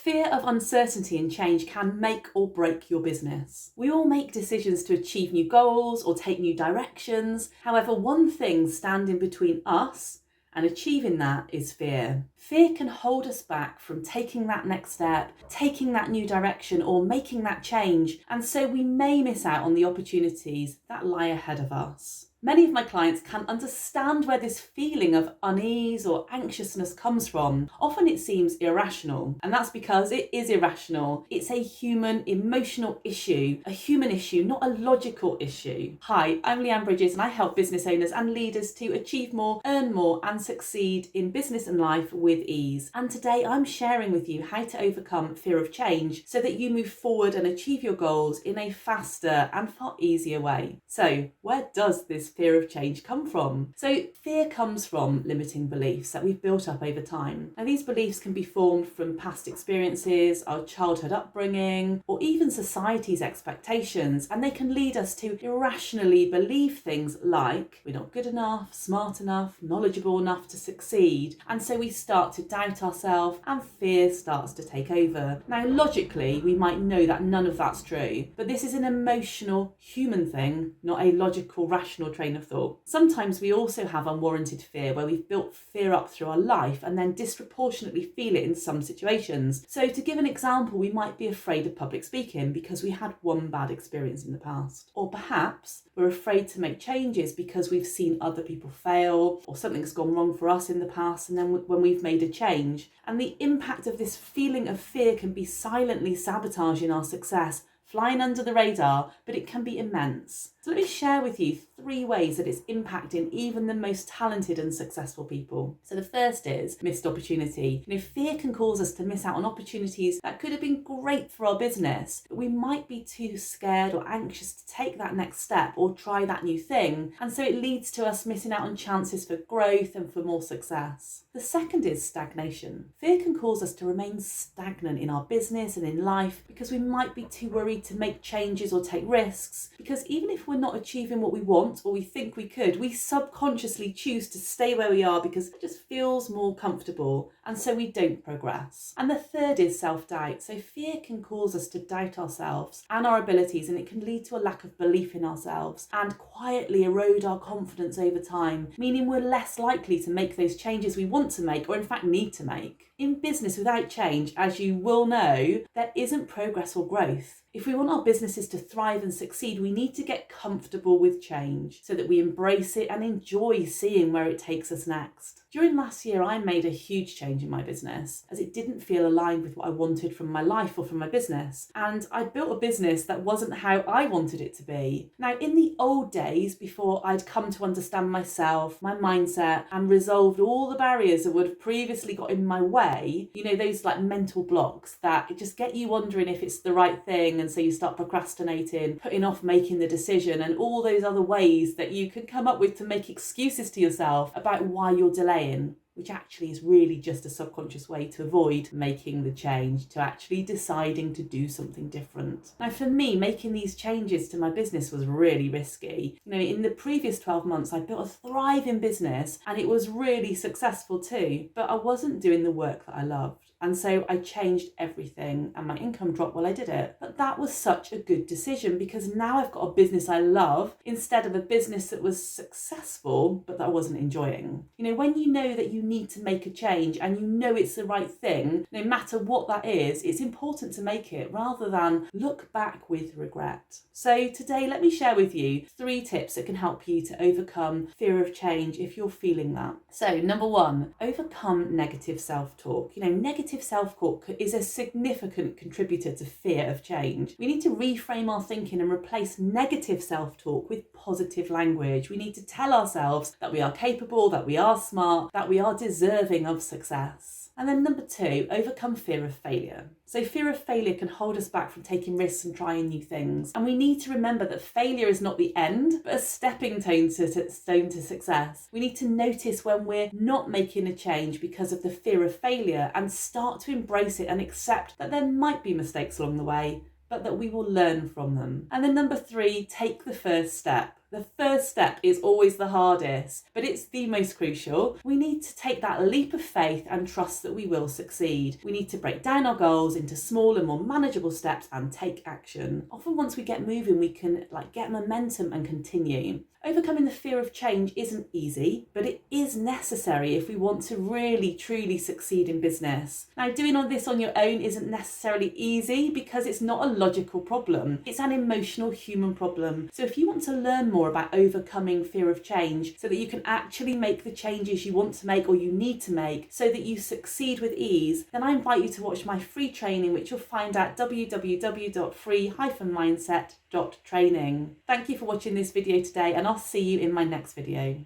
Fear of uncertainty and change can make or break your business. We all make decisions to achieve new goals or take new directions. However, one thing standing between us and achieving that is fear. Fear can hold us back from taking that next step, taking that new direction, or making that change. And so we may miss out on the opportunities that lie ahead of us. Many of my clients can understand where this feeling of unease or anxiousness comes from. Often it seems irrational, and that's because it is irrational. It's a human emotional issue, a human issue, not a logical issue. Hi, I'm Leanne Bridges, and I help business owners and leaders to achieve more, earn more, and succeed in business and life with ease. And today I'm sharing with you how to overcome fear of change so that you move forward and achieve your goals in a faster and far easier way. So, where does this fear of change come from? So fear comes from limiting beliefs that we've built up over time. Now these beliefs can be formed from past experiences, our childhood upbringing, or even society's expectations, and they can lead us to irrationally believe things like we're not good enough, smart enough, knowledgeable enough to succeed, and so we start to doubt ourselves and fear starts to take over. Now logically we might know that none of that's true, but this is an emotional human thing, not a logical rational train of thought. Sometimes we also have unwarranted fear where we've built fear up through our life and then disproportionately feel it in some situations. So to give an example, we might be afraid of public speaking because we had one bad experience in the past. Or perhaps we're afraid to make changes because we've seen other people fail or something's gone wrong for us in the past, and then when we've made a change. And the impact of this feeling of fear can be silently sabotaging our success, flying under the radar, but it can be immense. So let me share with you 3 ways that it's impacting even the most talented and successful people. So the first is missed opportunity. Fear can cause us to miss out on opportunities that could have been great for our business, but we might be too scared or anxious to take that next step or try that new thing. And so it leads to us missing out on chances for growth and for more success. The second is stagnation. Fear can cause us to remain stagnant in our business and in life because we might be too worried to make changes or take risks, because even if we're not achieving what we want or we think we could, we subconsciously choose to stay where we are because it just feels more comfortable, and so we don't progress. And the third is self-doubt. So fear can cause us to doubt ourselves and our abilities, and it can lead to a lack of belief in ourselves and quietly erode our confidence over time, meaning we're less likely to make those changes we want to make or in fact need to make. In business, without change, as you will know, there isn't progress or growth. If we want our businesses to thrive and succeed, we need to get comfortable with change so that we embrace it and enjoy seeing where it takes us next. During last year, I made a huge change in my business as it didn't feel aligned with what I wanted from my life or from my business. And I built a business that wasn't how I wanted it to be. Now, in the old days, before I'd come to understand myself, my mindset, and resolved all the barriers that would have previously got in my way, those like mental blocks that just get you wondering if it's the right thing, and so you start procrastinating, putting off making the decision, and all those other ways that you can come up with to make excuses to yourself about why you're delaying, which actually is really just a subconscious way to avoid making the change, to actually deciding to do something different. Now for me, making these changes to my business was really risky. In the previous 12 months, I built a thriving business and it was really successful too, but I wasn't doing the work that I loved. And so I changed everything and my income dropped while I did it. But that was such a good decision because now I've got a business I love instead of a business that was successful but that I wasn't enjoying. When you know that you need to make a change and you know it's the right thing, no matter what that is, it's important to make it rather than look back with regret. So today, let me share with you 3 tips that can help you to overcome fear of change if you're feeling that. So number 1, overcome negative self-talk. Negative self-talk is a significant contributor to fear of change. We need to reframe our thinking and replace negative self-talk with positive language. We need to tell ourselves that we are capable, that we are smart, that we are deserving of success. And then number 2, overcome fear of failure. So fear of failure can hold us back from taking risks and trying new things. And we need to remember that failure is not the end, but a stepping stone to success. We need to notice when we're not making a change because of the fear of failure and start to embrace it and accept that there might be mistakes along the way, but that we will learn from them. And then number 3, take the first step. The first step is always the hardest, but it's the most crucial. We need to take that leap of faith and trust that we will succeed. We need to break down our goals into smaller, more manageable steps and take action. Often once we get moving, we can get momentum and continue. Overcoming the fear of change isn't easy, but it is necessary if we want to really, truly succeed in business. Now, doing all this on your own isn't necessarily easy because it's not a logical problem. It's an emotional human problem. So if you want to learn more about overcoming fear of change so that you can actually make the changes you want to make or you need to make so that you succeed with ease, then I invite you to watch my free training, which you'll find at www.free-mindset.training. Thank you for watching this video today, and I'll see you in my next video.